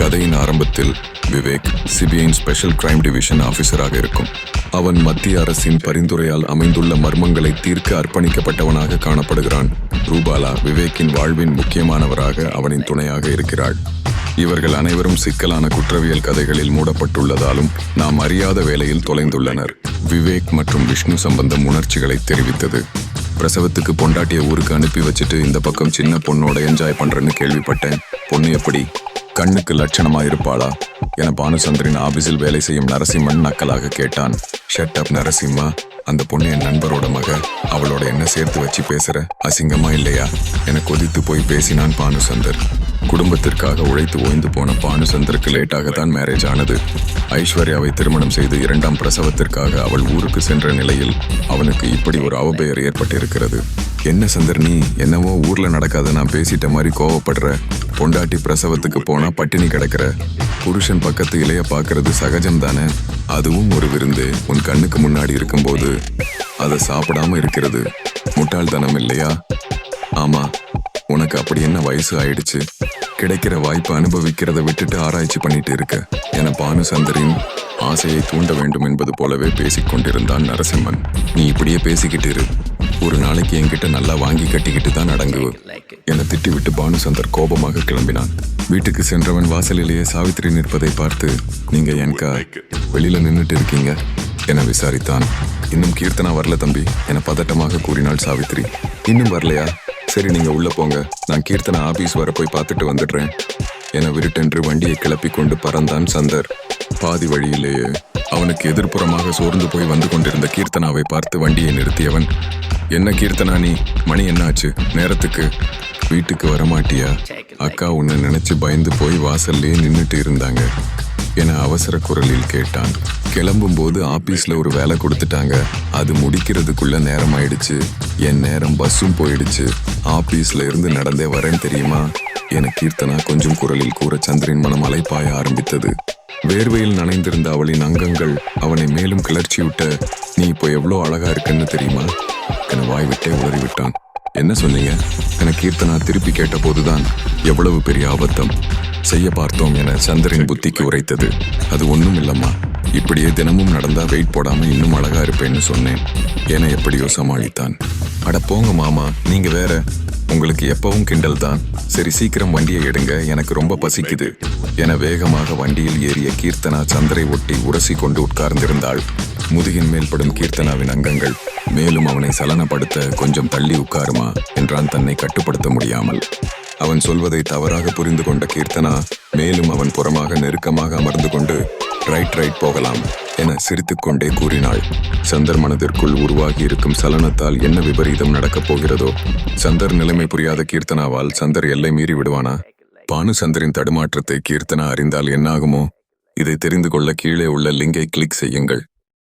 கதையின் ஆரம்பத்தில் Vivek சிபிஐயின் special crime division ஆபீசராக இருக்கும். அவன் மத்திய அரசின் பரிந்துரையால் அமைந்துள்ள மர்மங்களை தீர்க்க அர்ப்பணிக்கப்பட்டவனாக காணப்படுகிறான். ரூபாலா விவேக்கின் வாழ்வின் முக்கியமானவராக அவனின் துணையாக இருக்கிறாள். இவர்கள் அனைவரும் சிக்கலான குற்றவியல் கதைகளில் மூடப்பட்டுள்ளதாலும் நாம் அறியாத வேளையில் தொலைந்துள்ளனர். விவேக் மற்றும் விஷ்ணு சம்பந்தம் உணர்ச்சிகளை தெரிவித்தது. பிரசவத்துக்கு பொண்டாட்டிய ஊருக்கு அனுப்பி வச்சுட்டு இந்த பக்கம் சின்ன பொண்ணோட என்ஜாய் பண்றேன்னு கேள்விப்பட்டேன். பொண்ணு எப்படி? கண்ணுக்கு லட்சணமா இருப்பாளா என பானுசந்தரின் ஆபீஸில் வேலை செய்யும் நரசிம்மன் நக்கலாக கேட்டான். ஷட் அப் நரசிம்மா, அந்த பொண்ணு என் நண்பரோட மக, அவளோட என்ன சேர்த்து வச்சு பேசுற? அசிங்கமா இல்லையா என கொதித்து போய் பேசினான் பானுசந்தர். குடும்பத்திற்காக உழைத்து ஓய்ந்து போன பானுசந்தருக்கு லேட்டாகத்தான் மேரேஜ் ஆனது. ஐஸ்வர்யாவை திருமணம் செய்து 2ஆம் பிரசவத்திற்காக அவள் ஊருக்கு சென்ற நிலையில் அவனுக்கு இப்படி ஒரு அவப்பெயர் ஏற்பட்டிருக்கிறது. என்ன சந்தர், நீ என்னவோ ஊர்ல நடக்காத நான் பேசிட்ட மாதிரி கோவப்படுற? பொண்டாட்டி பிரசவத்துக்கு போனா பட்டினி கிடக்கிற. புருஷன் பக்கத்து இலைய பாக்குறது சகஜம் தானே? அதுவும் ஒரு விருந்து உன் கண்ணுக்கு முன்னாடி இருக்கும்போது அதை சாப்பிடாம இருக்கிறது முட்டாள்தனம் இல்லையா? ஆமா, உனக்கு அப்படி என்ன வயசு ஆயிடுச்சு? கிடைக்கிற வாய்ப்பு அனுபவிக்கிறத விட்டுட்டு ஆராய்ச்சி பண்ணிட்டு இருக்க என பானுசந்தரின் ஆசையை தூண்ட வேண்டும் என்பது போலவே பேசிக்கொண்டிருந்தான் நரசிம்மன். நீ இப்படியே பேசிக்கிட்டு இரு, ஒரு நாளைக்கு என்கிட்ட நல்லா வாங்கி கட்டிக்கிட்டு தான் அடங்குவு என திட்டிவிட்டு பானுசந்தர் கோபமாக கிளம்பினான். வீட்டுக்கு சென்றவன் வாசலிலேயே சாவித்திரி நிற்பதை பார்த்து, நீங்க எனக்கா வெளியில நின்றுட்டு இருக்கீங்க என விசாரித்தான். இன்னும் கீர்த்தனா வரல தம்பி என பதட்டமாக கூறினாள் சாவித்திரி. இன்னும் வரலையா? சரி, நீங்க உள்ள போங்க, நான் கீர்த்தனா ஆபீஸ் வர போய் பார்த்துட்டு வந்துடுறேன் என விருட்டென்று வண்டியை கிளப்பி கொண்டு பறந்தான் சந்தர். பாதி வழியிலேயே அவனுக்கு எதிர்ப்புறமாக சோர்ந்து போய் வந்து கொண்டிருந்த கீர்த்தனாவை பார்த்து வண்டியை நிறுத்தியவன், என்ன கீர்த்தனா, நீ மணி என்னாச்சு? நேரத்துக்கு வீட்டுக்கு வரமாட்டியா? அக்கா உன்னை நினைச்சு பயந்து போய் வாசல்லே நின்றுட்டு இருந்தாங்க என அவசர குரலில் கேட்டான். கிளம்பும் போது ஆபீஸ்ல ஒரு வேலை கொடுத்துட்டாங்க, அது முடிக்கிறதுக்குள்ள நேரம் ஆயிடுச்சு. என் நேரம் பஸ்ஸும் போயிடுச்சு. ஆபீஸ்ல இருந்து நடந்தே வரேன் தெரியுமா என கீர்த்தனா கொஞ்சம் குரலில் கூற சந்திரன் மனம் அலைப்பாய ஆரம்பித்தது. வேர்வையில் நனைந்திருந்த அவளின் அங்கங்கள் அவனை மேலும் கிளர்ச்சியூட்ட, நீ இப்போ எவ்வளோ அழகா இருக்குன்னு தெரியுமா என வாய் விட்டே உளறிவிட்டான். என்ன சொன்னீங்க என கீர்த்தனா திருப்பி கேட்ட போதுதான் எவ்வளவு பெரிய அபத்தம் செய்ய பார்த்தோம் என சந்திரன் புத்திக்கு உரைத்தது. அது ஒன்றும் இல்லம்மா, இப்படியே தினமும் நடந்தா வெயிட் போடாம இன்னும் அழகா இருப்பேன்னு சொன்னேன் என எப்படியோ சமாளித்தான். அட போங்க மாமா, நீங்க வேற, உங்களுக்கு எப்பவும் கிண்டல் தான். சரி சீக்கிரம் வண்டியை எடுங்க, எனக்கு ரொம்ப பசிக்குது என வேகமாக வண்டியில் ஏறிய கீர்த்தனா சந்திரை ஒட்டி உரசி கொண்டு உட்கார்ந்திருந்தாள். முதுகின் மேல் படும் கீர்த்தனாவின் அங்கங்கள் மேலும் அவனை சலனப்படுத்த, கொஞ்சம் தள்ளி உட்காருமா என்றான் தன்னை கட்டுப்படுத்த முடியாமல். அவன் சொல்வதை தவறாக புரிந்து கொண்ட கீர்த்தனா மேலும் அவன் புறமாக நெருக்கமாக அமர்ந்து கொண்டு, ரைட் போகலாம் என சிரித்துக்கொண்டே கூறினாள். சந்தர் மனதிற்குள் உருவாகி இருக்கும் சலனத்தால் என்ன விபரீதம் நடக்கப் போகிறதோ. சந்தர் நிலைமை புரியாத கீர்த்தனாவால் சந்தர் எல்லை மீறி விடுவானா? பானுசந்தரின் தடுமாற்றத்தை கீர்த்தனா அறிந்தால் என்னாகுமோ? இதை தெரிந்து கொள்ள கீழே உள்ள லிங்கை கிளிக் செய்யுங்கள்.